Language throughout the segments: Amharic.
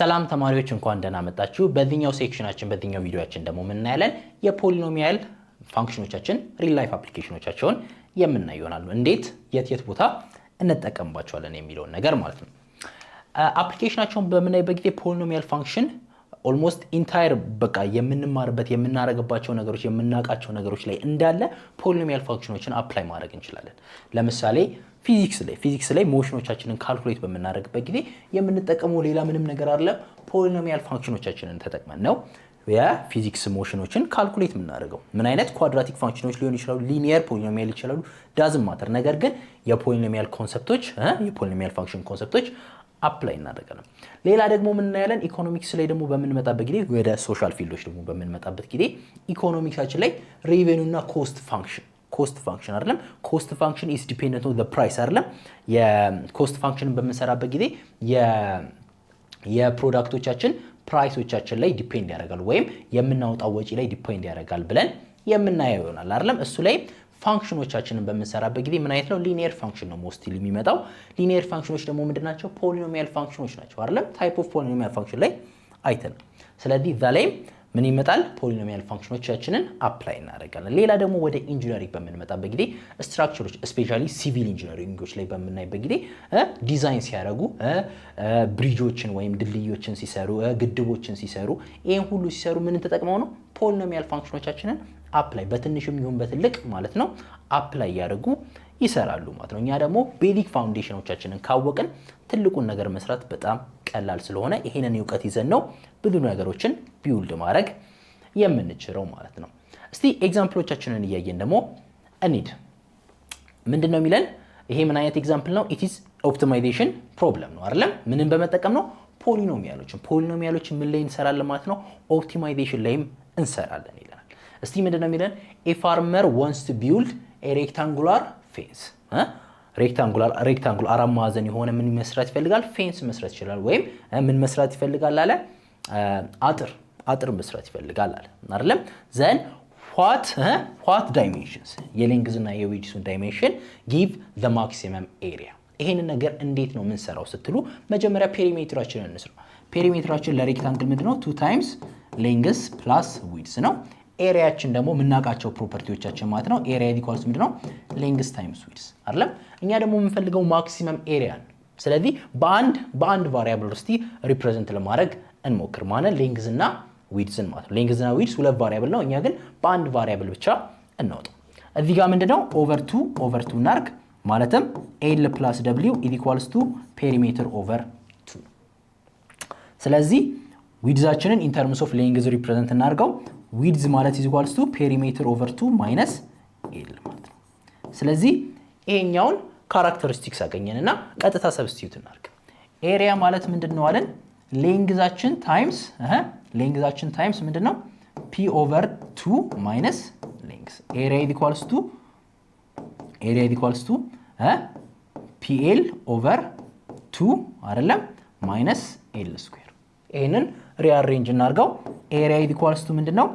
ሰላም ተማሪዎች እንኳን ደህና መጣችሁ። በዚህኛው ሴክሽናችን በዚህኛው ቪዲዮአችን ደግሞ ምን እናያለን? የፖሊኖሚያል ፋንክሽኖቻችን ሪል ላይፍ አፕሊኬሽኖቻቸውን የምናይ ይሆናል። እንዴት የት ቦታ እንጠቀምባቸዋለን የሚለው ነገር ማለት ነው። አፕሊኬሽናቸውን በምናይበት ጊዜ ፖሊኖሚያል ፋንክሽን ኦልሞስት ኢንታየር በቃ የምንማርበት የምናረጋግባቸው ነገሮች የምናቃቸው ነገሮች ላይ እንዳለ ፖሊኖሚያል ፋንክሽኖችን አፕላይ ማድረግ እንችላለን። ለምሳሌ ፊዚክስ ላይ ሞሽኖቻችንን ካልኩሌት በምናደርግበት ጊዜ የምንጠቀመው ሌላ ምንም ነገር አይደለም፣ ፖሊኖሚያል ፋንክሽኖቻችንን ተጠቅመን ነው የፊዚክስ ሞሽኖችን ካልኩሌት የምናደርገው። ምን አይነት ኳድራቲክ ፋንክሽኖች ሊሆኑ ይችላሉ፣ ሊኒየር ፖሊኖሚያል ይችላሉ፣ ዳዝንት ማተር። ነገር ግን የፖሊኖሚያል ኮንሰፕቶች የፖሊኖሚያል ፋንክሽን ኮንሰፕቶች አፕላይ እናደርጋለን። ሌላ ደግሞ ምን እናያለን? ኢኮኖሚክስ ላይ ደግሞ በምንመጣበት ጊዜ ወደ ሶሻል ፊልዶች ደግሞ በምንመጣበት ጊዜ ኢኮኖሚክሳችን ላይ ሬቬኒው እና ኮስት ፋንክሽን አይደለም፣ ኮስት ፋንክሽን ኢዝ ዲፔንደንት ኦን ዘ ፕራይስ አይደለም። የኮስት ፋንክሽንን በምንሰራበት ጊዜ የፕሮዳክቶቻችን ፕራይሶቻችን ላይ ዲፔንድ ያደርጋል ወይም የምናወጣው ወጪ ላይ ዲፔንድ ያደርጋል ብለን የምናየው ይሆናል አይደለም። እሱ ላይ ፋንክሽኖቻችንን በምንሰራበት ጊዜ ምን አይነት ነው? ሊኒየር ፋንክሽን ነው ሞስትሊ የሚመጣው። ሊኒየር ፋንክሽኖች ደግሞ ምንድናቸው? ፖሊኖሚያል ፋንክሽኖች ናቸው አይደለም። ታይፕ ኦፍ ፖሊኖሚያል ፋንክሽን ላይ አይተን። ስለዚህ እዛ ላይ ምን ይመጣል? ፖሊኖሚያል ፋንክሽኖቻችንን አፕላይ እናደርጋለን። ሌላ ደግሞ ወደ ኢንጂነሪንግ በምንመጣበት ጊዜ ስትራክቸሮች ስፔሻሊ ሲቪል ኢንጂነሪንጎች ላይ በምናይበት ጊዜ ዲዛይን ሲያደርጉ ብሪጆችን ወይም ድልድዮችን ሲሰሩ ግድቦችን ሲሰሩ ይህን ሁሉ ሲሰሩ ምን ተጠቅመው ነው? ፖሊኖሚያል ፋንክሽኖቻችንን አፕላይ በትንሽም ይሁን በትልቅ ማለት ነው አፕላይ ያደርጉ ይሰራሉ ማለት ነው። እኛ ደግሞ ቤዚክ ፋውንዴሽኖቻችንን ካወቅን ትልቁን ነገር መስራት በጣም ቀላል ስለሆነ ይሄንን እውቀት ይዘን ነው ብዙ ነገሮችን ቢውልድ ማድረግ የምንችለው ማለት ነው። እስቲ ኤግዛምፕሎቻችንን እያየን ደግሞ እንሂድ። ምንድነው የሚለን? ይሄ ምን አይነት ኤግዛምፕል ነው? ኢት ኢዝ ኦፕቲማይዜሽን ፕሮብለም ነው አይደለም። ምንን በመጠቀም ነው? ፖሊኖሚያሎችን ምን ላይ እንሰራለን ማለት ነው? ኦፕቲማይዜሽን ላይም እንሰራለን ይለናል። እስቲ ምንድነው የሚለን? ኤ ፋርመር ዋንትስ ቱ ቢልድ ኤ ሬክታንጉላር ፌንስ። ሬክታንጉላር አራት ማዕዘን የሆነ ምን መስራት ይፈልጋል? ፌንስ መስራት ይችላል። ወይም ምን መስራት ይፈልጋል አለ? አጥር መስራት ይፈልጋል አለ አይደለም። ዘን what dimensions የሌንግዝ እና የዊድሱን ዳይሜንሽን ጊቭ the maximum area። ይሄንን ነገር እንዴት ነው የምንሰራው ስትሉ መጀመሪያ ፔሪሜትራችንን እንስራ። ፔሪሜትራችን ለሬክታንግል ምንድነው? 2 ታይምስ ሌንግዝ ፕላስ ዊድስ ነው። ኤሪያችን ደግሞ የምናውቃቸው ፕሮፐርቲዎቻችን ማለት ነው። ኤሪያ ኢኳልስ ምንድነው? ሌንግዝ ታይምስ ዊድስ አይደለም። እኛ ደግሞ የምንፈልገው ማክሲመም ኤሪያ ነው። ስለዚህ በአንድ ቫሪያብል ውስጥ ሪፕሬዘንት ለማድረግ እንሞክር ማለት ሌንግዝ እና ዊድስን ማለት ነው። ሌንግዝ እና ዊድስ ሁለት ቫሪያብል ነው። እኛ ግን በአንድ ቫሪያብል ብቻ እናውጣው። እዚህ ጋር ምንድነው? ኦቨር 2 እናርግ። ማለትም ኤል ፕላስ ደብሊው ኢኳልስ ቱ ፔሪሜትር ኦቨር 2። ስለዚህ ዊድዛችንን ኢን ተርምስ ኦፍ ሌንግዝ ሪፕሬዘንት እናርገው። ዊድዝ ማለት ኢኳልስ ቱ ፔሪሜትር ኦቨር 2 ማይነስ ኤል ማለት ነው። ስለዚህ ይሄኛውን ካራክተሪስቲክስ አገኘንና ቀጥታ ሰብስቲዩት እናርግ። ኤሪያ ማለት ምንድነው አለን? ሌንግዛችን ታይምስ ምንድነው? ፒ ኦቨር 2 ማይነስ ሌንግዝ። ኤሪያ ኢኳልስ ቱ ፒኤል ኦቨር 2 አይደለም ማይነስ ኤል ስኩዌር። ይሄንን ሪአሬንጅ እናርገው። ኤሪያ ኢኳልስ ቱ ምንድነው?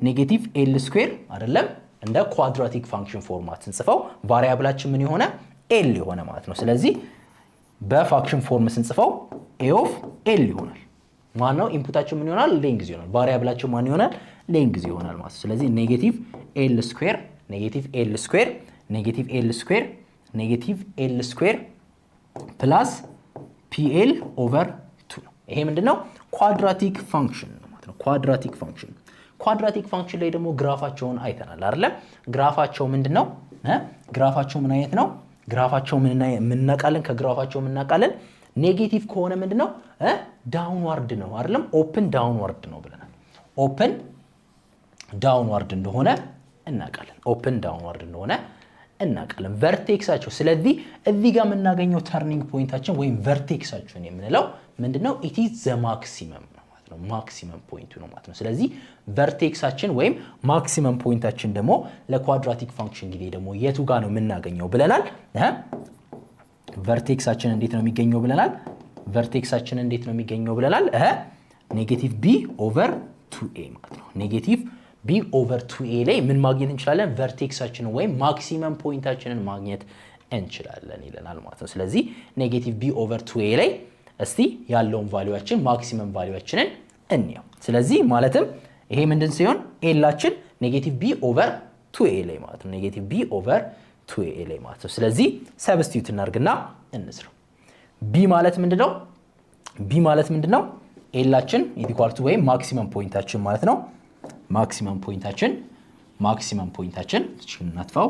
ኔጌቲቭ ኤል ስኩዌር አይደለም። እንደ ኳድራቲክ ፋንክሽን ፎርማት ስንጽፈው ቫሪያብላችን ምን የሆነ ኤል የሆነ ማለት ነው። ስለዚህ በፋንክሽን ፎርም ስንጽፈው ኤ ኦፍ ኤል ይሆናል። ማነው ኢንፑታችን ምን ይሆናል? ሌንግዝ ይሆናል። ቫሪያብላችን ማን ይሆናል? ሌንግዝ ይሆናል ማለት ነው። ስለዚህ ኔጌቲቭ ኤል ስኩዌር ፕላስ ፒኤል ኦቨር 2 ነው። ይሄ ምንድነው? ኳድራቲክ ፋንክሽን ነው ማለት ነው። ኳድራቲክ ፋንክሽን ላይ ደግሞ ግራፋቸውን አይተናል አይደለ? ግራፋቸው ምንድነው? ግራፋቸው ምን አይነት ነው? ግራፋቸው ምን እናቃለን? ከግራፋቸው ምን እናቃለን? ኔጌቲቭ ከሆነ ምንድነው? ዳውንዋርድ ነው አይደለም? ኦፕን ዳውንዋርድ ነው ብለናል። ኦፕን ዳውንዋርድ እንደሆነ እናቃለን። ቨርቴክሳቸው ስለዚህ እዚህ ጋር የምናገኘው ተርኒንግ ፖይንታችን ወይም ቨርቴክሳችን የምንለው ምንድነው? ኢት ኢዝ ዘ ማክሲመም ነው ማለት ነው። ማክሲመም ፖይንቱ ነው ማለት ነው። ስለዚህ ቨርቴክሳችን ወይም ማክሲመም ፖይንታችን ደግሞ ለኳድራቲክ ፋንክሽን ጊዜ ደግሞ የቱ ጋር ነው የምናገኘው ብለናል? ቨርቴክሳችን እንዴት ነው የሚገኘው ብለናል? ኔጌቲቭ ቢ ኦቨር 2ኤ ማለት ነው። ኔጌቲቭ ቢ ኦቨር 2ኤ ላይ ምን ማግኘት እንችላለን? ቨርቴክሳችንን ወይም ማክሲመም ፖይንታችንን ማግኘት እንችላለን ይለናል ማለት ነው። ስለዚህ ኔጌቲቭ ቢ ኦቨር 2ኤ ላይ እስቲ ያለውን ቫልዩአችን ማክሲመም ቫልዩአችንን እንየው። ስለዚህ ማለትም ይሄ ምንድን ሲሆን ኤላችን ኔጌቲቭ b ኦቨር 2a ላይ ማለት ነው። ኔጌቲቭ b ኦቨር 2a ላይ ማለት ነው። ስለዚህ ሰብስቲዩት እናርግና እንስራው። b ማለት ምንድነው? b ማለት ምንድነው? ኤላችን ኢኳል ቱ ወይም ማክሲመም ፖይንታችን ማለት ነው። ማክሲመም ፖይንታችን እቺ እናጥፋው።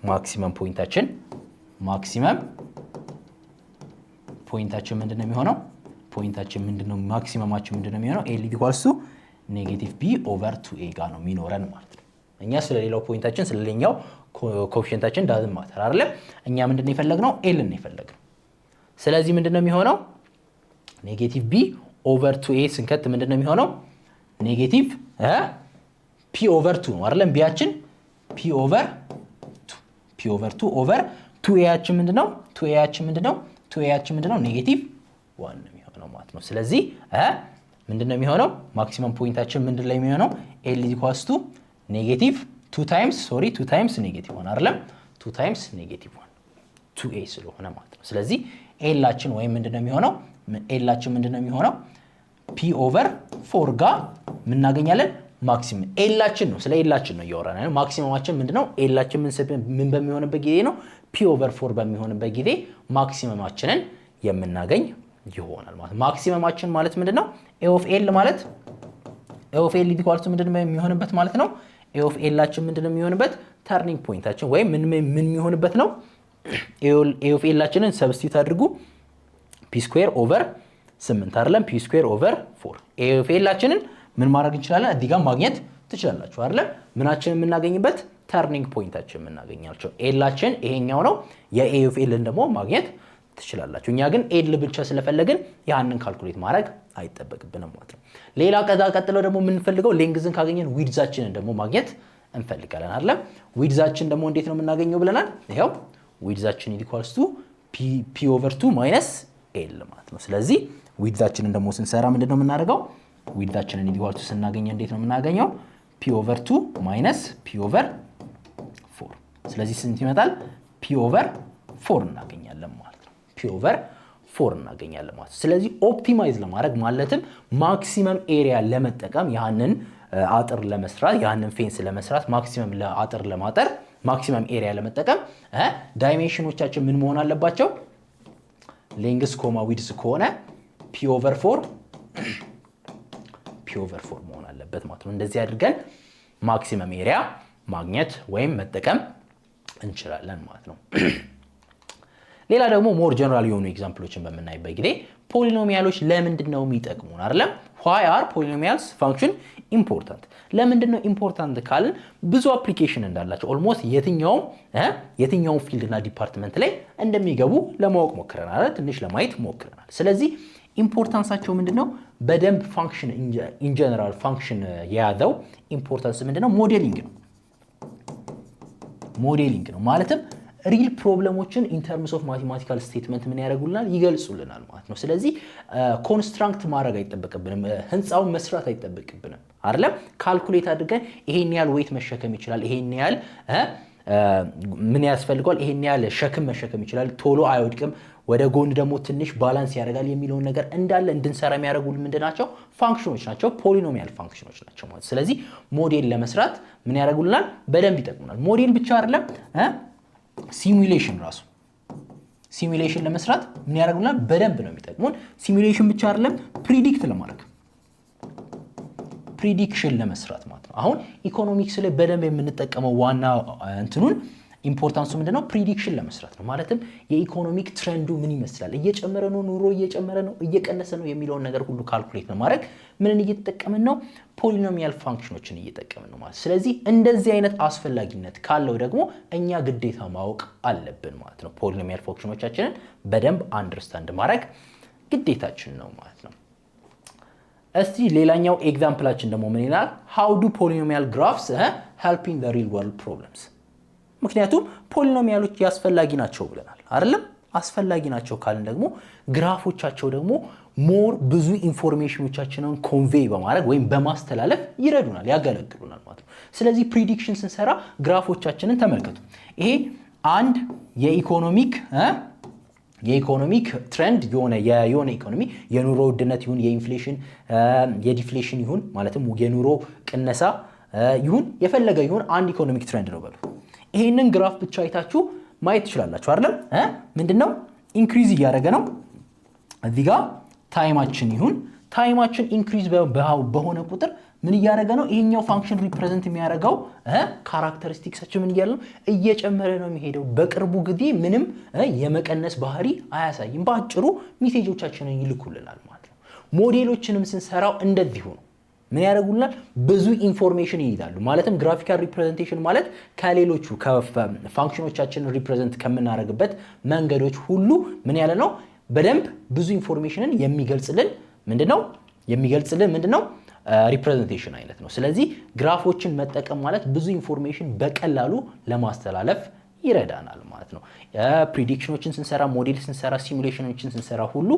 ማክሲመም ፖይንታችን ምንድነው የሚሆነው? ፖይንታችን ምንድነው? ማክሲመማችን ምንድነው የሚሆነው? ኤል ኢኳልስ ቱ ኔጌቲቭ b ኦቨር 2a ጋር ነው የሚኖረን ማለት ነው። እኛ ስለሌላው ፖይንታችን ስለሌላው ኮኤፊሺየንታችን ዳዝንት ማተር አይደለም። እኛ ምንድነው የፈለግነው? ኤል ነው የፈለግነው። ስለዚህ ምንድነው የሚሆነው? ኔጌቲቭ b ኦቨር 2a ስንከት ምንድነው የሚሆነው? ኔጌቲቭ p ኦቨር 2 ነው አይደለም? ቢያችን p ኦቨር 2 ኦቨር 2a ያችን ምንድነው? 2a ያችን ምንድነው? ኔጌቲቭ 1 ነው የሚሆነው ማለት ነው። ስለዚህ ምንድነው የሚሆነው? ማክሲመም ፖይንታችን ምንድን ላይ የሚሆነው? l ኢኳልስ ቱ ኔጌቲቭ 2 ታይምስ ኔጌቲቭ 1 አይደለም? 2 ታይምስ ኔጌቲቭ 1 2a ስለሆነ ማለት ነው። ስለዚህ ኤላችን ወይም ምንድነው የሚሆነው? ኤላችን ምንድነው የሚሆነው? p ኦቨር 4 ጋር ምናገኛለን ማክሲመም ኤላችን ነው። ስለ ኤላችን ነው እያወራን ያለው። ማክሲመማችን ምንድነው? ኤላችን ምን በሚሆንበት ጊዜ ነው? p ኦቨር 4 በሚሆንበት ጊዜ ማክሲመማችንን የምናገኝ ይሆናል ማለት። ማክሲመማችን ማለት ምንድነው? a ኦፍ l ማለት a ኦፍ l ኢኳልስ ምንድነው የሚሆንበት ማለት ነው? a ኦፍ l ምንድነው የሚሆንበት? ተርኒንግ ፖይንታችን ወይም ምን የሚሆንበት ነው? a ኦፍ l ሰብስቲዩት አድርጉ p ስኩዌር ኦቨር 8 አይደለም? p ስኩዌር ኦቨር 4 a ኦፍ l ምን ማድረግ እንችላለን? እዚህ ጋር ማግኘት ትችላላችሁ አይደለም? ምናችንን የምናገኝበት ተርኒንግ ፖይንታችን የምናገኛቸው ኤላችን ይሄኛው ነው። የa ኦፍ l ደግሞ ማግኘት ትችላላችሁ። እኛ ግን ኤል ብቻ ስለፈለግን ያንን ካልኩሌት ማድረግ አይጠበቅብንም ማለት ነው። ሌላ ቀጥሎ ደግሞ የምንፈልገው ሌንግዝን ካገኘን ዊድዛችንን ደግሞ ማግኘት እንፈልጋለን አይደለም? ዊድዛችን ደግሞ እንዴት ነው የምናገኘው ብለናል? ይሄው ዊድዛችን ኢኳልስ ቱ p ኦቨር 2 ማይነስ ኤል ማለት ነው። ስለዚህ ዊድዛችንን ደግሞ ስንሰራ ምንድነው የምናደርገው? ዊድዛችንን ኢኳል ቱ ስናገኝ እንዴት ነው የምናገኘው? p ኦቨር 2 ማይነስ p ኦቨር 4። ስለዚህ ስንት ይመጣል? p ኦቨር 4 እናገኛለን ማለት ነው። p ኦቨር 4 እናገኛለን ማለት ነው። ስለዚህ ኦፕቲማይዝ ለማድረግ ማለትም ማክሲመም ኤሪያ ለመጠቀም ያንን አጥር ለመስራት ያንን ፌንስ ለመስራት ማክሲመም ለአጥር ለማጠር ማክሲመም ኤሪያ ለመጠቀም ዳይሜንሽኖቻችን ምን መሆን አለባቸው? ሌንግዝ ኮማ ዊድዝ ከሆነ p ኦቨር 4 መሆን አለበት ማለት ነው። እንደዚህ አድርገን ማክሲመም ኤሪያ ማግኘት ወይም መጠቀም እንችላለን ማለት ነው። ሌላ ደግሞ ሞር ጀነራል የሆኑ ኤግዛምፕሎችን በምናይበት ጊዜ ፖሊኖሚያሎች ለምንድን ነው የሚጠቅሙን አይደለም? why are polynomials function important? ለምንድን ነው ኢምፖርታንት ካልን ብዙ አፕሊኬሽን እንዳላቸው ኦልሞስት የትኛውም ፊልድ እና ዲፓርትመንት ላይ እንደሚገቡ ለማወቅ ሞክረናል፣ ትንሽ ለማየት ሞክረናል። ስለዚህ ኢምፖርታንሳቸው ምንድነው? በደንብ ፋንክሽን ኢን ጀነራል ፋንክሽን የያዘው ኢምፖርታንስ ምንድነው? ሞዴሊንግ ነው። ማለትም ሪል ፕሮብለሞችን ኢን ተርምስ ኦፍ ማቴማቲካል ስቴትመንት ምን ያደርጉልናል? ይገልጹልናል ማለት ነው። ስለዚህ ኮንስትራክት ማድረግ አይጠበቅብንም፣ ህንፃውን መስራት አይጠበቅብንም አይደለም? ካልኩሌት አድርገን ይሄን ያህል ዌይት መሸከም ይችላል፣ ይሄን ያህል ምን ያስፈልገዋል፣ ይሄን ያህል ሸክም መሸከም ይችላል፣ ቶሎ አይወድቅም፣ ወደ ጎን ደግሞ ትንሽ ባላንስ ያደርጋል የሚለውን ነገር እንዳለ እንድንሰራ የሚያደርጉልን ምንድናቸው? ፋንክሽኖች ናቸው፣ ፖሊኖሚያል ፋንክሽኖች ናቸው ማለት። ስለዚህ ሞዴል ለመስራት ምን ያደርጉልናል? በደንብ ይጠቅሙናል። ሞዴል ብቻ አይደለም፣ ሲሙሌሽን ራሱ ሲሙሌሽን ለመስራት ምን ያደርጉልናል? በደንብ ነው የሚጠቅሙን። ሲሙሌሽን ብቻ አይደለም፣ ፕሪዲክሽን ለመስራት ማለት ነው። አሁን ኢኮኖሚክስ ላይ በደንብ የምንጠቀመው ዋና እንትኑን ኢምፖርታንሱ ምንድነው? ፕሪዲክሽን ለመስራት ነው። ማለትም የኢኮኖሚክ ትሬንዱ ምን ይመስላል፣ እየጨመረ ነው፣ ኑሮ እየጨመረ ነው፣ እየቀነሰ ነው የሚለውን ነገር ሁሉ ካልኩሌት ለማድረግ ምንን እየተጠቀምን ነው? ፖሊኖሚያል ፋንክሽኖችን እየተጠቀምን ነው ማለት። ስለዚህ እንደዚህ አይነት አስፈላጊነት ካለው ደግሞ እኛ ግዴታ ማወቅ አለብን ማለት ነው። ፖሊኖሚያል ፋንክሽኖቻችንን በደንብ አንደርስታንድ ማድረግ ግዴታችን ነው ማለት ነው። እስቲ ሌላኛው ኤግዛምፕላችን ደግሞ ምን ይላል? how do polynomial graphs help in the real world problems? ምክንያቱም ፖሊኖሚያሎች ያስፈልጊ ናቸው ብለናል አይደለም? አስፈልጊ ናቸው ካልን ደግሞ ግራፎቻቸው ደግሞ ሞር ብዙ ኢንፎርሜሽኖቻችንን ኮንቬይ በማድረግ ወይም በማስተላለፍ ይረዱናል፣ ያገለግሉናል ማለት ነው። ስለዚህ ፕሪዲክሽን ስንሰራ ግራፎቻችንን ተመልከቱ። ይሄ አንድ የኢኮኖሚክ ትሬንድ የሆነ ኢኮኖሚ የኑሮ ውድነት ይሁን የኢንፍሌሽን የዲፍሌሽን ይሁን ማለትም የኑሮ ቅነሳ ይሁን የፈለገ ይሁን አንድ ኢኮኖሚክ ትሬንድ ነው በሉ። ይሄንን ግራፍ ብቻ አይታችሁ ማየት ትችላላችሁ አይደል? ምንድነው ኢንክሪዝ እያደረገ ነው። እዚህ ጋር ታይማችን ኢንክሪዝ በሆነ ቁጥር ምን እያደረገ ነው? ይሄኛው ፋንክሽን ሪፕሬዘንት የሚያደርገው ካራክተሪስቲክሳችን ምን እያለ ነው? እየጨመረ ነው የሚሄደው። በቅርቡ ጊዜ ምንም የመቀነስ ባህሪ አያሳይም። በአጭሩ ሜሴጆቻችንን ይልኩልናል ማለት ነው። ሞዴሎችንም ስንሰራው እንደዚሁ ነው። ምን ያደርጉልናል? ብዙ ኢንፎርሜሽን ይይዛሉ። ማለትም ግራፊካል ሪፕሬዘንቴሽን ማለት ከሌሎቹ ከፋንክሽኖቻችንን ሪፕሬዘንት ከምናደርግበት መንገዶች ሁሉ ምን ያለ ነው? በደንብ ብዙ ኢንፎርሜሽንን የሚገልጽልን ምንድነው? ሪፕሬዘንቴሽን አይነት ነው። ስለዚህ ግራፎችን መጠቀም ማለት ብዙ ኢንፎርሜሽን በቀላሉ ለማስተላለፍ ይረዳናል ማለት ነው። ፕሪዲክሽኖችን ስንሰራ፣ ሞዴል ስንሰራ፣ ሲሙሌሽኖችን ስንሰራ ሁሉ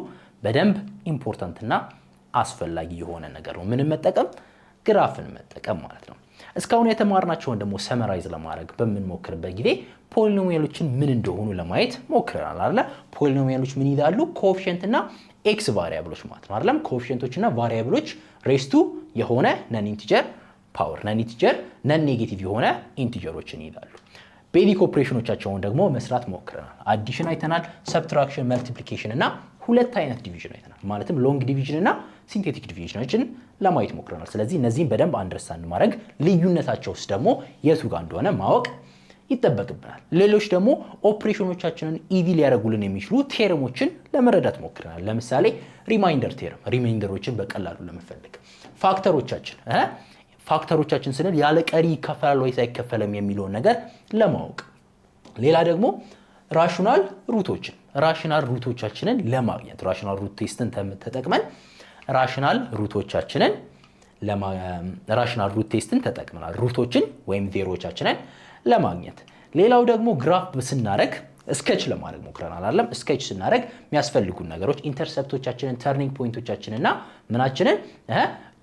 በደንብ ኢምፖርታንትና አስፈላጊ የሆነ ነገር ነው። ምንም መጠቀም ግራፍን መጠቀም ማለት ነው። እስካሁን የተማርናቸውን ደግሞ ሰመራይዝ ለማድረግ በምንሞክርበት ጊዜ ፖሊኖሚያሎችን ምን እንደሆኑ ለማየት ሞክረናል አይደል? ፖሊኖሚያሎች ምን ይላሉ? ኮኤፊሺየንት እና ኤክስ ቫሪያብሎች ማለት ነው አይደል? ኮኤፊሺየንቶች እና ቫሪያብሎች ሬስቱ የሆነ ነን ኢንቲጀር ፓወር ነን ኔጌቲቭ የሆነ ኢንቲጀሮችን ይይዛሉ። ቤዚክ ኦፕሬሽኖቻቸውን ደግሞ መስራት ሞክረናል። አዲሽን አይተናል፣ ሰብትራክሽን፣ መልቲፕሊኬሽን እና ሁለት አይነት ዲቪዥን አይተናል። ማለትም ሎንግ ዲቪዥን እና ሲንቴቲክ ዲቪዥኖችን ለማየት ሞክረናል። ስለዚህ እነዚህን በደንብ አንደርስታንድ ማድረግ ልዩነታቸውስ ደግሞ የቱ ጋር እንደሆነ ማወቅ ይጠበቅብናል። ሌሎች ደግሞ ኦፕሬሽኖቻችንን ኢዚ ሊያደርጉልን የሚችሉ ቴርሞችን ለመረዳት ሞክረናል። ለምሳሌ ሪማይንደር ቴርም፣ ሪማይንደሮችን በቀላሉ ለመፈለግ፣ ፋክተሮቻችን ስንል ያለ ቀሪ ይከፈላል ወይስ አይከፈልም የሚለውን ነገር ለማወቅ፣ ሌላ ደግሞ ራሽናል ሩቶቻችንን ለማግኘት ራሽናል ሩት ቴስትን ተጠቅመን ራሽናል ሩት ቴስትን ተጠቅመናል ሩቶችን ወይም ዜሮዎቻችንን ለማግኘት። ሌላው ደግሞ ግራፍ ስናደርግ ስኬች ለማድረግ ሞክረናል አይደለም? ስኬች ስናደርግ የሚያስፈልጉን ነገሮች ኢንተርሰፕቶቻችንን፣ ተርኒንግ ፖይንቶቻችንና ምናችንን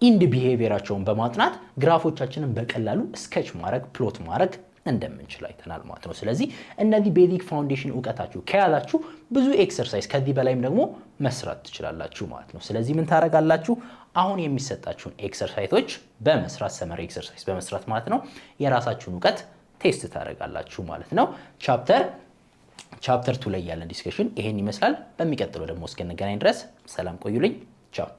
ኢንድ ቢሄቪየራቸውን በማጥናት ግራፎቻችንን በቀላሉ ስኬች ማድረግ ፕሎት ማድረግ እንደምንችል አይተናል ማለት ነው። ስለዚህ እነዚህ ቤዚክ ፋውንዴሽን እውቀታችሁ ከያዛችሁ ብዙ ኤክሰርሳይዝ ከዚህ በላይም ደግሞ መስራት ትችላላችሁ ማለት ነው። ስለዚህ ምን ታደርጋላችሁ? አሁን የሚሰጣችሁን ኤክሰርሳይዞች በመስራት ሰመሪ ኤክሰርሳይዝ በመስራት ማለት ነው የራሳችሁን እውቀት ቴስት ታደርጋላችሁ ማለት ነው። ቻፕተር 2 ላይ ያለን ዲስከሽን ይሄን ይመስላል። በሚቀጥለው ደግሞ እስከነገናኝ ድረስ ሰላም ቆዩልኝ። ቻው።